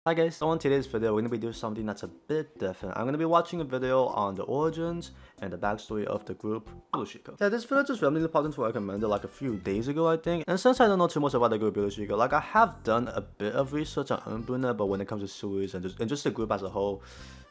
Hi guys, so on today's video we're going to be doing something that's a bit different. I'm going to be watching a video on the origins and the backstory of the group Yoroshika. Yeah, this video just randomly popped into recommended like a few days ago I think. And since I don't know too much about the group Yoroshika, like I have done a bit of research on Unbuna, but when it comes to series and just the group as a whole,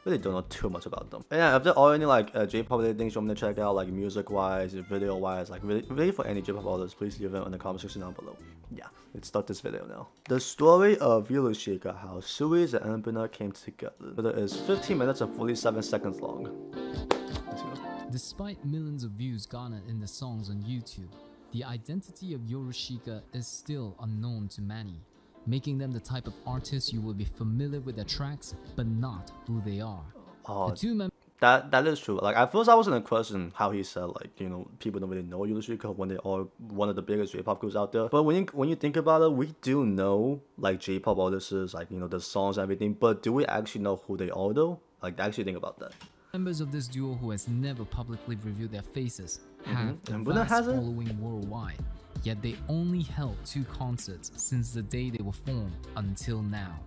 really don't know too much about them. And yeah, if there are any like J-pop related things you want me to check out, like music wise, video wise, like really for any J-pop artists, please leave them in the comment section down below. Yeah, let's start this video now. The story of Yoroshika, how Sui's and Unbuna came together. The video is 15 minutes and 47 seconds long. Let's go. Despite millions of views garnered in the songs on YouTube, the identity of Yoroshika is still unknown to many, making them the type of artists you will be familiar with their tracks, but not who they are. Oh, The two members that is true. Like at first I was in a question how he said like, you know, people don't really know Yoroshika when they are one of the biggest J-pop groups out there. But when you think about it, we do know like J-pop artists, like, you know, the songs and everything, but do we actually know who they are though? Like actually think about that. members of this duo who has never publicly revealed their faces have a And Buna vast has it? following worldwide, yet they only held 2 concerts since the day they were formed until now.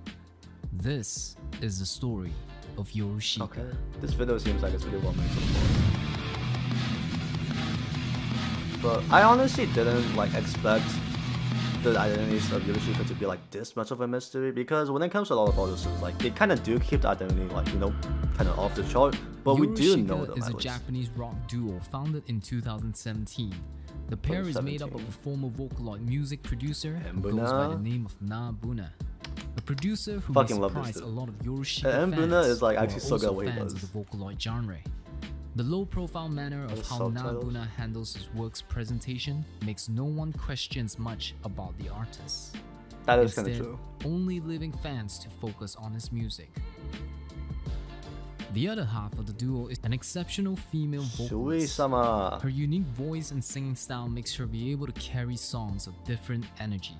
This is the story of Yoroshika. Okay. This video seems like it's really well made so far. But I honestly didn't like expect the identities of Yoroshika to be like this much of a mystery, because when it comes to a lot of artists, like they kind of do keep the identity like, you know, kind of off the chart, but we do know Yoroshika them is at a least. Japanese rock duo founded in 2017. The pair is made up of a former Vocaloid music producer who goes by the name of Nabuna. A producer who may Fucking love this surprise a dude. lot of Yoroshika And Buna fans is, like, who actually are so good at also what he fans does. of the Vocaloid genre. The low-profile manner of how subtitles. Nabuna handles his work's presentation makes no one questions much about the artist. That is kind of Instead, true. only living fans to focus on his music. The other half of the duo is an exceptional female vocalist. Sui-sama. Her unique voice and singing style makes her be able to carry songs of different energy.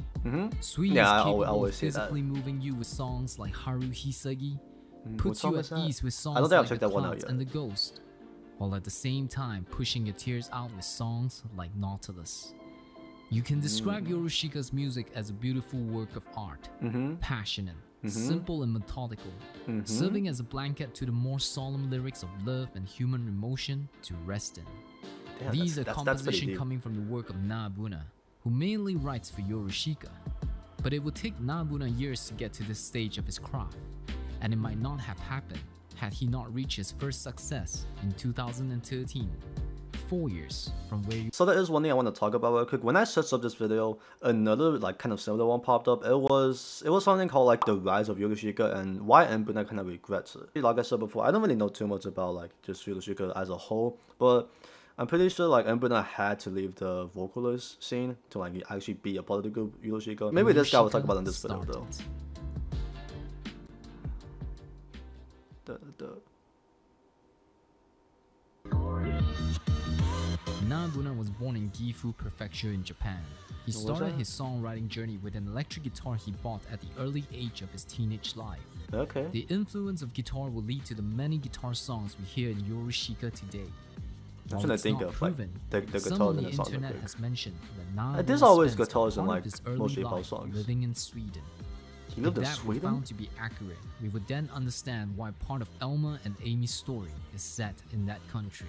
Sui Yeah, I is capable always of say that. physically moving you with songs like Haru Hisagi, What puts song you is at that? ease with I don't songs think I've like checked The that one out Clouds yet. and The Ghost, while at the same time pushing your tears out with songs like Nautilus. You can describe Yoroshika's music as a beautiful work of art, passionate, simple and methodical, serving as a blanket to the more solemn lyrics of love and human emotion to rest in. Damn, These are that's pretty compositions deep. coming from the work of Nabuna, who mainly writes for Yoroshika. But it would take Nabuna years to get to this stage of his craft, and it might not have happened had he not reached his first success in 2013, 4 years from where you So there is one thing I want to talk about real quick. When I searched up this video, another like kind of similar one popped up. It was something called like the rise of Yoroshika and why Unbuna kind of regrets it. Like I said before, I don't really know too much about like just Yoroshika as a whole, but I'm pretty sure like Unbuna had to leave the vocalist scene to like actually be a part of the group Yoroshika. Maybe this guy will talk about in this video though. Nabuna was born in Gifu Prefecture in Japan. He started his songwriting journey with an electric guitar he bought at the early age of his teenage life. Okay. The influence of guitar will lead to the many guitar songs we hear in Yoroshika today. I'm While trying to it's think not of like proven, the some guitars on in the the song. internet has mentioned that Nabuna There's always spent guitars in part like of his most early J-pop life songs. living in Sweden. He lived in If that were Sweden? found to be accurate, we would then understand why part of Elma and Amy's story is set in that country.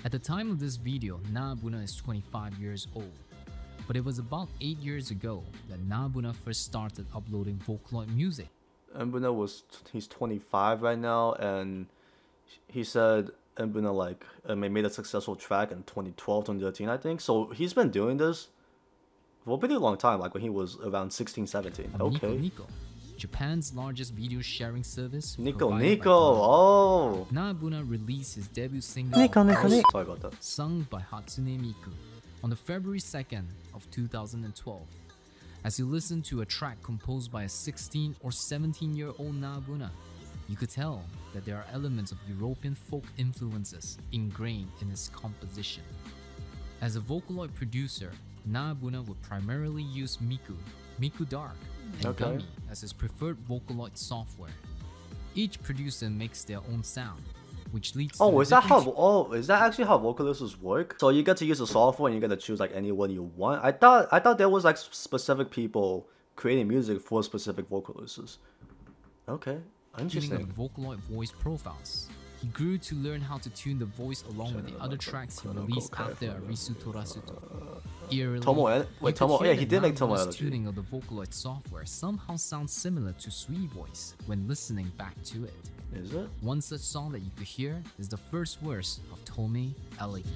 At the time of this video, Nabuna is 25 years old, but it was about 8 years ago that Nabuna first started uploading Vocaloid music. Mbuna he's 25 right now, and he said Mbuna like made a successful track in 2012, 2013, I think. So he's been doing this for a pretty long time, like when he was around 16, 17. On Okay. Nico, Japan's largest video sharing service. Nico, provided by oh. Nabuna released his debut single Sorry about that. sung by Hatsune Miku on the February 2nd of 2012. As you listen to a track composed by a 16 or 17-year-old Nabuna, you could tell that there are elements of European folk influences ingrained in his composition. As a Vocaloid producer, Nabuna would primarily use Miku Dark, and Gummy as his preferred Vocaloid software. Each producer makes their own sound, which leads to Is that actually how vocalists work? So you get to use the software and you get to choose like anyone you want. I thought there was like specific people creating music for specific vocalists. Okay, Tuning interesting. of Vocaloid voice profiles. He grew to learn how to tune the voice along with the other tracks he released after Arisu Torasuto. Eerily, Yeah, he did make Tomo Nabuna's Elegy. tuning of the Vocaloid software somehow sounds similar to Sui voice when listening back to it. Is it? One such song that you could hear is the first verse of Tome Elegy.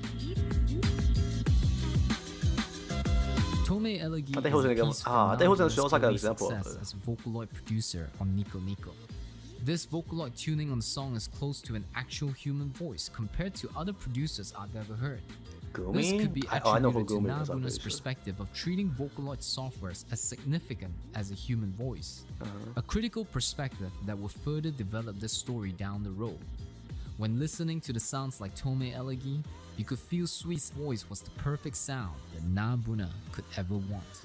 Tome Elegy I think he was is a gonna give- piece I from think he was gonna Nabuna's show us like an early example of success it. as a Vocaloid producer on Nico Nico. This Vocaloid tuning on the song is close to an actual human voice compared to other producers I've ever heard. This Gumi? could be I know who attributed to Gumi is, I'm Nabuna's pretty sure. perspective of treating Vocaloid softwares as significant as a human voice, a critical perspective that will further develop this story down the road. When listening to the sounds like Tome Elegy, you could feel Sui's voice was the perfect sound that Nabuna could ever want.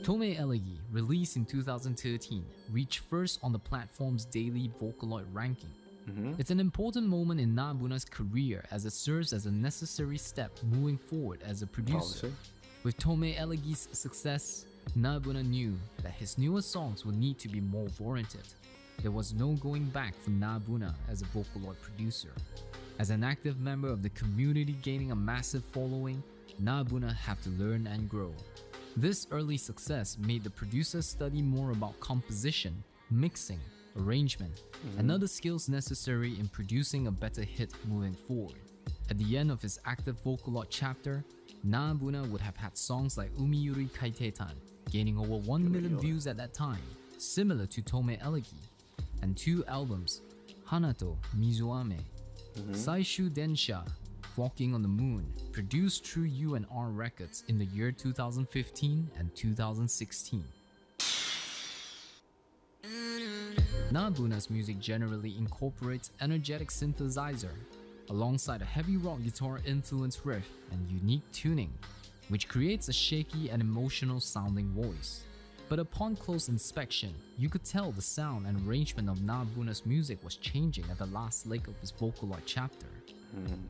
Tome Elegy, released in 2013, reached first on the platform's daily Vocaloid ranking. It's an important moment in Nabuna's career as it serves as a necessary step moving forward as a producer. Obviously. With Tome Elegy's success, Nabuna knew that his newer songs would need to be more warranted. There was no going back for Nabuna as a Vocaloid producer. As an active member of the community gaining a massive following, Nabuna had to learn and grow. This early success made the producer study more about composition, mixing, arrangement, and other skills necessary in producing a better hit moving forward. At the end of his active Vocaloid chapter, Nabuna would have had songs like Umiyuri Kaitetan, gaining over 1 million views at that time, similar to Tome Elegy, and 2 albums, Hanato Mizuame, Saishu Densha, Walking on the Moon, produced through U&R Records in the year 2015 and 2016. Nabuna's music generally incorporates energetic synthesizer, alongside a heavy rock guitar influenced riff and unique tuning, which creates a shaky and emotional sounding voice. But upon close inspection, you could tell the sound and arrangement of Nabuna's music was changing at the last leg of his Vocaloid chapter.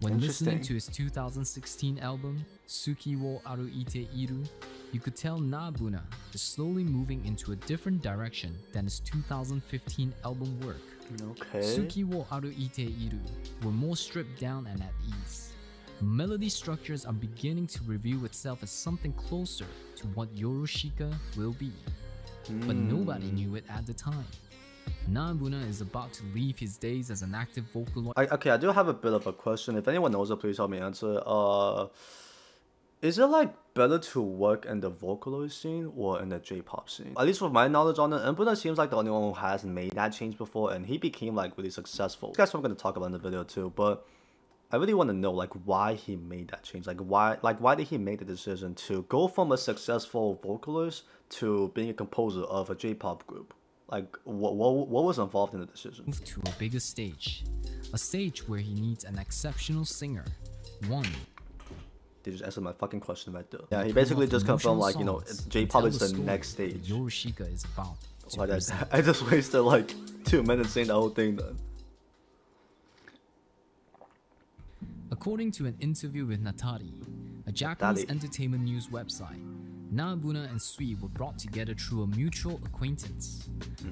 When listening to his 2016 album, Suki wo Aruite Iru, you could tell Nabuna is slowly moving into a different direction than his 2015 album work. Okay. Suki wo Aruite Iru were more stripped down and at ease. Melody structures are beginning to reveal itself as something closer to what Yorushika will be. But nobody knew it at the time. Nabuna is about to leave his days as an active Vocaloid. Okay, I do have a bit of a question. If anyone knows it, please help me answer. Is it like better to work in the Vocaloid scene or in the J-pop scene? At least with my knowledge on it, Nabuna seems like the only one who has made that change before, and he became like really successful. That's what I'm gonna talk about in the video too. But I really want to know like why he made that change. Why did he make the decision to go from a successful vocalist to being a composer of a J-pop group? Like, what was involved in the decision? Move to a bigger stage, a stage where he needs an exceptional singer. One, They just answered my fucking question right there. Yeah, he basically just confirmed like, you know, J-pop is the next stage. Yorushika is about to Like, present. I just wasted like 2 minutes saying the whole thing then. According to an interview with Natari, a Japanese Natari. entertainment news website, Nabuna and Sui were brought together through a mutual acquaintance.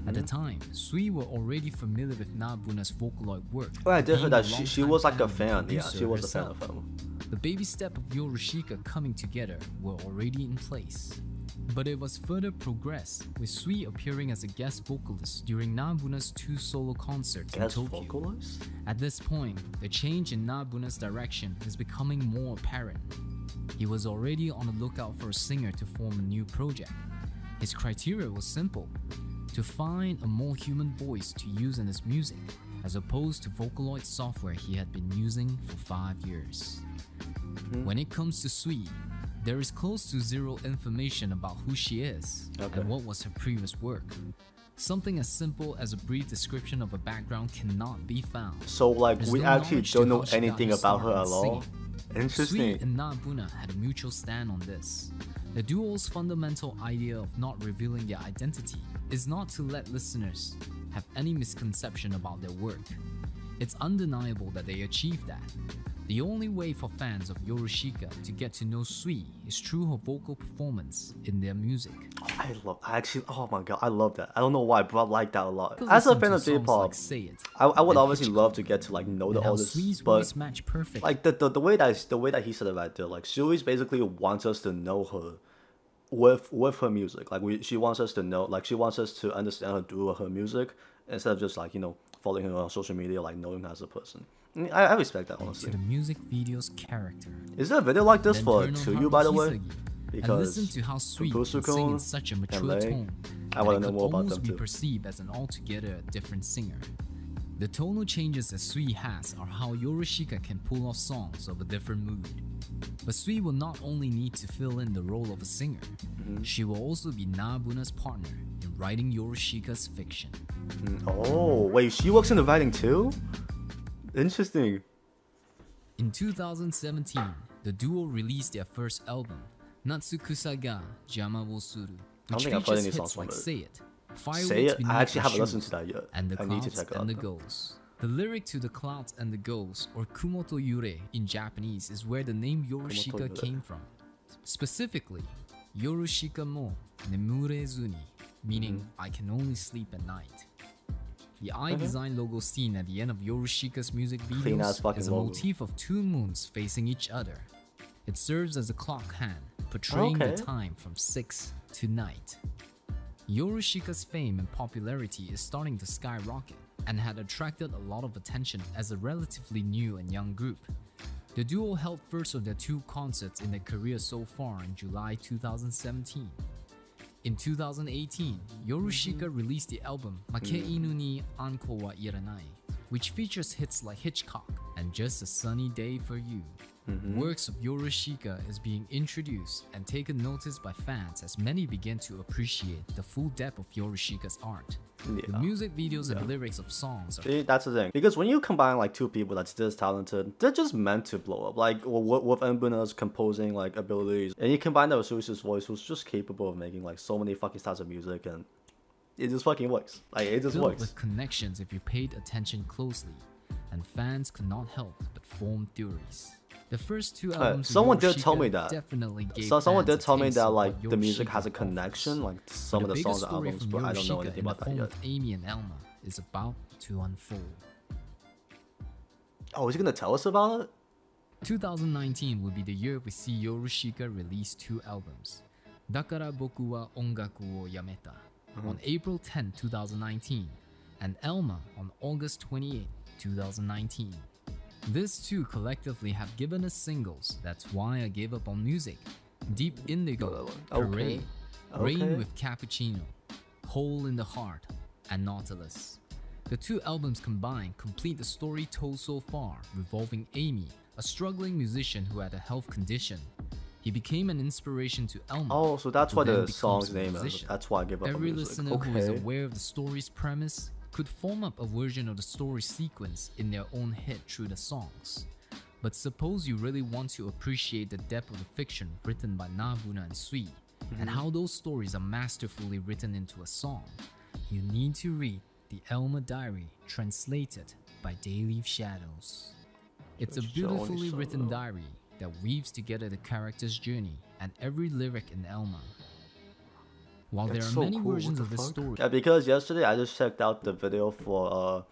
At the time, Sui were already familiar with Nabuna's Vocaloid work. Oh, I did being hear that a she longtime was like a of the fan. Yeah, producer she was a fan herself. of him. The baby step of Yorushika coming together were already in place. But it was further progressed, with Sui appearing as a guest vocalist during Nabuna's 2 solo concerts Guest in Tokyo. vocalist? At this point, the change in Nabuna's direction is becoming more apparent. He was already on the lookout for a singer to form a new project. His criteria was simple: to find a more human voice to use in his music, as opposed to Vocaloid software he had been using for 5 years. When it comes to Sui, there is close to zero information about who she is and what was her previous work. Something as simple as a brief description of a background cannot be found. So like There's we no actually knowledge to don't know how she got anything her about her start at in all. singing. Sui Interesting. and Nabuna had a mutual stand on this. The duo's fundamental idea of not revealing their identity is not to let listeners have any misconception about their work. It's undeniable that they achieved that. The only way for fans of Yorushika to get to know Sui is through her vocal performance in their music. Oh my god, I love that. I don't know why, but I like that a lot. To As a listen fan to of songs J-pop, like Say It, I would and obviously Hitchcock, love to get to like know the and how artist, Sui's but voice match perfect. like the way that he said it right there, like Sui basically wants us to know her with her music. Like she wants us to know, like she wants us to understand her through her music instead of just like following her on social media, like knowing her as a person. I respect that, to honestly. the music video's character. Is there a video like this Then for turn on To You, by the way? Haruhisagi and Because listen to how Sui can Fukusu-kun sing in such a mature Lei, tone I that wanna it know could more about almost them be too. perceived as an altogether different singer. The tonal changes that Sui has are how Yorushika can pull off songs of a different mood. But Sui will not only need to fill in the role of a singer, she will also be Nabuna's partner in writing Yorushika's fiction. Oh wait, she works in the writing too. Interesting. In 2017, the duo released their first album, Natsukusa ga Jama wo Suru, which think I've heard features any songs hits from like it. Say It, Say Fireworks It? Beneath I actually Your haven't listened Shoes, to that yet. and The I need to Clouds check it and out the though. Ghosts. The lyric to The Clouds and the Ghosts, or Kumoto Yure in Japanese, is where the name Yorushika Yure. came from. Specifically, Yorushika mo nemurezuni, meaning I can only sleep at night. The eye design logo seen at the end of Yorushika's music Clean ass videos fucking is a logo. motif of two moons facing each other. It serves as a clock hand, portraying Okay. the time from 6 to night. Yorushika's fame and popularity is starting to skyrocket and had attracted a lot of attention as a relatively new and young group. The duo held first of their two concerts in their career so far in July 2017. In 2018, Yorushika released the album Makeinu ni Anko wa Iranai, which features hits like Hitchcock and Just a Sunny Day for You. Works of Yorushika is being introduced and taken notice by fans as many begin to appreciate the full depth of Yorushika's art. The Yeah. music videos and lyrics of songs are See, that's the thing. Because when you combine like two people that's this talented, they're just meant to blow up. Like with Mbuna's composing like abilities, and you combine that with Suis's voice, who's just capable of making like so many fucking styles of music, and it just fucking works. Like it just filled works. with connections if you paid attention closely, and fans could not help but form theories. The first two albums of someone did tell Yorushika me that. definitely gave So someone fans did a tell me taste that of like what the music Yorushika has a offers. connection, like to some of the bigger songs and story albums, from but I don't know Yorushika anything in the about that form yet. of Amy and Elma is about to unfold. Oh, is he gonna tell us about it? 2019 will be the year we see Yorushika release two albums, Dakara Boku wa Ongaku wo Yameta on April 10, 2019, and Elma on August 28, 2019. These two collectively have given us singles That's Why I Gave Up on Music, Deep Indigo, Okay. Parade, Okay. Rain with Cappuccino, Hole in the Heart, and Nautilus. The two albums combined complete the story told so far revolving Amy, a struggling musician who had a health condition. He became an inspiration to Elma. Oh, so that's who why then the becomes song's a name is. musician. That's why I give up on Every music. listener who is Okay. aware of the story's premise could form up a version of the story sequence in their own head through the songs. But suppose you really want to appreciate the depth of the fiction written by Nabuna and Sui, and how those stories are masterfully written into a song, you need to read The Elma Diary, translated by Dayleaf Shadows. It's a beautifully written diary that weaves together the character's journey and every lyric in Elma. While there That's are so many cool. versions What of the this fuck? story, Yeah, because yesterday I just checked out the video for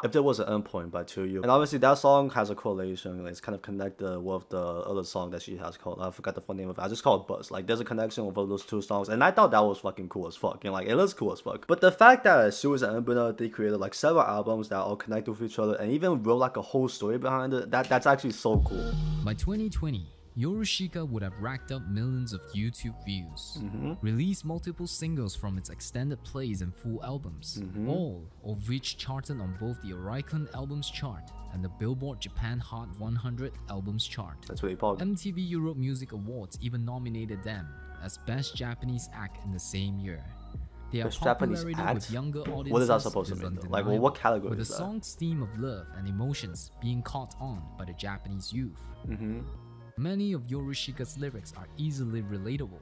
If There Was an Endpoint by 2U. And obviously that song has a correlation. It's kind of connected with the other song that she has called, I forgot the full name of it. I just called Buzz. Like there's a connection with those two songs. And I thought that was fucking cool as fuck. And like it looks cool as fuck. But the fact that Suez and Mbuna, they created like several albums that all connect with each other and even wrote like a whole story behind it, that's actually so cool. by 2020, Yorushika would have racked up millions of YouTube views, released multiple singles from its extended plays and full albums, all of which charted on both the Oricon Albums Chart and the Billboard Japan Hot 100 Albums Chart. That's really pog. MTV Europe Music Awards even nominated them as Best Japanese Act in the same year. Their Best Japanese popularity with act? younger audiences What is that supposed to is mean, though? Like, undeniable, well, what category with is the that? song's theme of love and emotions being caught on by the Japanese youth. Many of Yorushika's lyrics are easily relatable,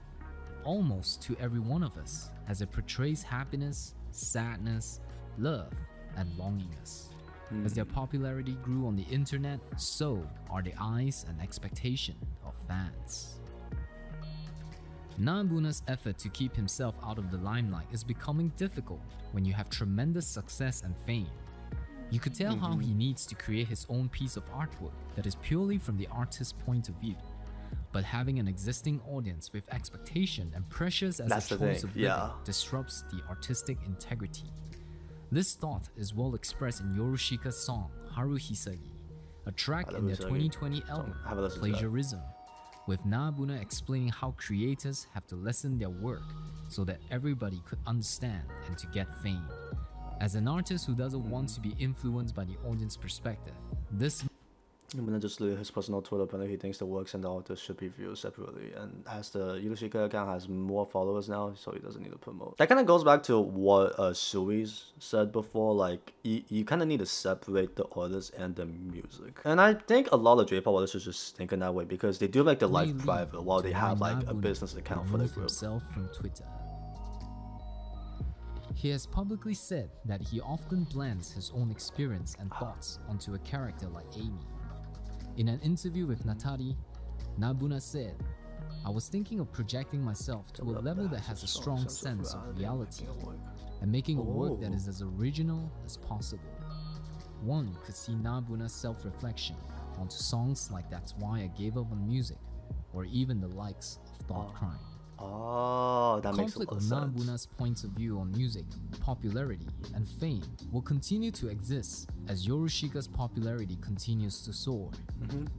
almost to every one of us, as it portrays happiness, sadness, love, and longingness. As their popularity grew on the internet, so are the eyes and expectation of fans. Nabuna's effort to keep himself out of the limelight is becoming difficult when you have tremendous success and fame. You could tell how he needs to create his own piece of artwork that is purely from the artist's point of view. But having an existing audience with expectation and pressures as a choice of living disrupts the artistic integrity. This thought is well expressed in Yorushika's song Haru Hisagi, a track in their 2020 album, Plagiarism, with Nabuna explaining how creators have to lessen their work so that everybody could understand and to get fame. As an artist who doesn't want to be influenced by the audience perspective, this I'm gonna just leave his personal Twitter, but he thinks the works and the artists should be viewed separately. And as the Yorushika account has more followers now, so he doesn't need to promote. That kind of goes back to what Sui's said before, like, you kind of need to separate the artists and the music. And I think a lot of J-pop artists are just thinking that way because they do make their life private while they have like a business account for the group. Himself from Twitter. He has publicly said that he often blends his own experience and thoughts onto a character like Amy. In an interview with Natari, Nabuna said, "I was thinking of projecting myself to a level that has a strong sense of reality and making a work that is as original as possible." One could see Nabuna's self-reflection onto songs like That's Why I Gave Up on Music, or even the likes of Thought Crime. Oh, that makes a lot of sense. Conflict of Nabuna's points of view on music, popularity, and fame will continue to exist as Yorushika's popularity continues to soar.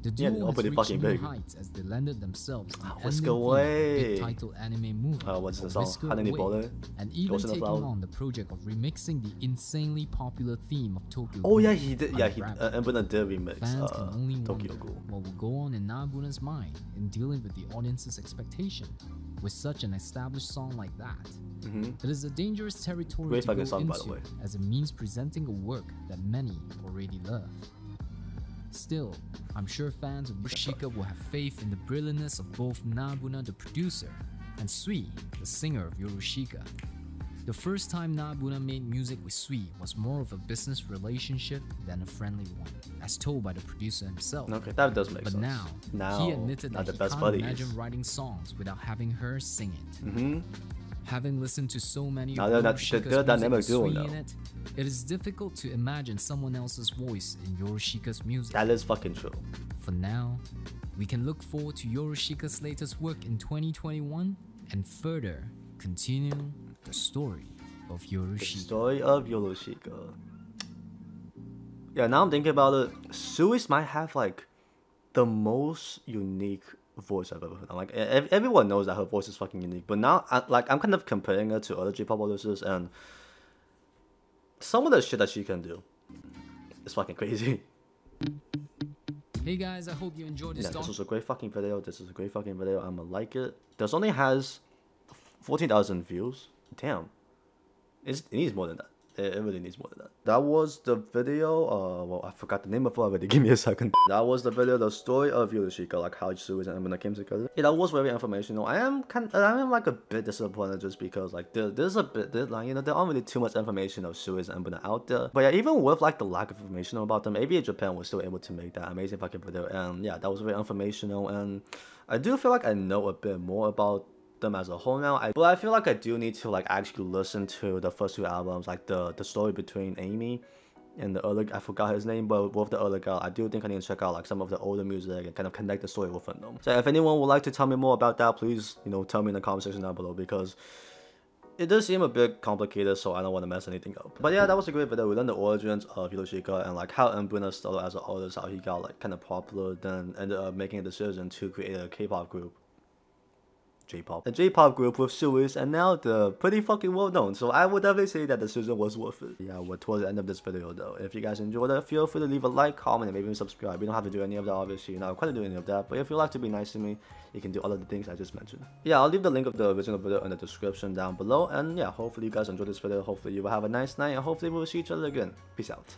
The duo has reached new heights as they landed themselves in the Whisk Away, big title anime movie, what's the song? And even taking on the project of remixing the insanely popular theme of Tokyo Oh Ghoul yeah, he did. Yeah, Nabuna did remix Fans can only Tokyo wonder Ghoul. what will go on in Nabuna's mind in dealing with the audience's expectation with such an established song like that. It is a dangerous territory to go into as it means presenting a work that many already love. Still, I'm sure fans of Yorushika will have faith in the brilliantness of both Nabuna the producer and Sui the singer of Yorushika. The first time Nabuna made music with Sui was more of a business relationship than a friendly one, as told by the producer himself. Okay, that does make but sense. Now, he admitted that he can't imagine writing songs without having her sing it. Having listened to so many of Yorushika's music with Sui in it, it is difficult to imagine someone else's voice in Yorushika's music. That is fucking true. For now, we can look forward to Yorushika's latest work in 2021 and further continue the story of Yorushika. The story of Yorushika. Yeah, now I'm thinking about it. Sui's might have like the most unique voice I've ever heard. Like everyone knows that her voice is fucking unique, but now I'm kind of comparing her to other J-pop artists, and some of the shit that she can do is fucking crazy. Hey guys, I hope you enjoyed this. This was a great fucking video. I'ma like it. This only has 14,000 views. Damn. It needs more than that. It really needs more than that. That was the video. Well, I forgot the name of it already. Give me a second. That was the video, the story of Yorushika, like how Sui and Nabuna came together. Yeah, that was very informational. I am like a bit disappointed just because like there's a bit like, you know, there aren't really too much information of Sui and Nabuna out there. But yeah, even with like the lack of information about them, maybe Japan was still able to make that amazing fucking video. And yeah, that was very informational. And I do feel like I know a bit more about them as a whole now. But I feel like I do need to like actually listen to the first two albums, like the story between Amy and the other, I forgot his name, but with the other girl. I do think I need to check out like some of the older music and kind of connect the story with them. So if anyone would like to tell me more about that, please, you know, tell me in the comment section down below, because it does seem a bit complicated, so I don't want to mess anything up. But yeah, that was a great video. We learned the origins of Yorushika and like how Nabuna started as an artist, how he got like kind of popular, then ended up making a decision to create a K-pop group. A J-pop group with Sui's, and now they're pretty fucking well known, so I would definitely say that the decision was worth it. Yeah, we're towards the end of this video though. If you guys enjoyed it, feel free to leave a like, comment, and maybe even subscribe. You don't have to do any of that, obviously. You're not required to do any of that, but if you like to be nice to me, you can do all of the things I just mentioned. Yeah, I'll leave the link of the original video in the description down below, and yeah, hopefully you guys enjoyed this video. Hopefully you will have a nice night, and hopefully we'll see each other again. Peace out.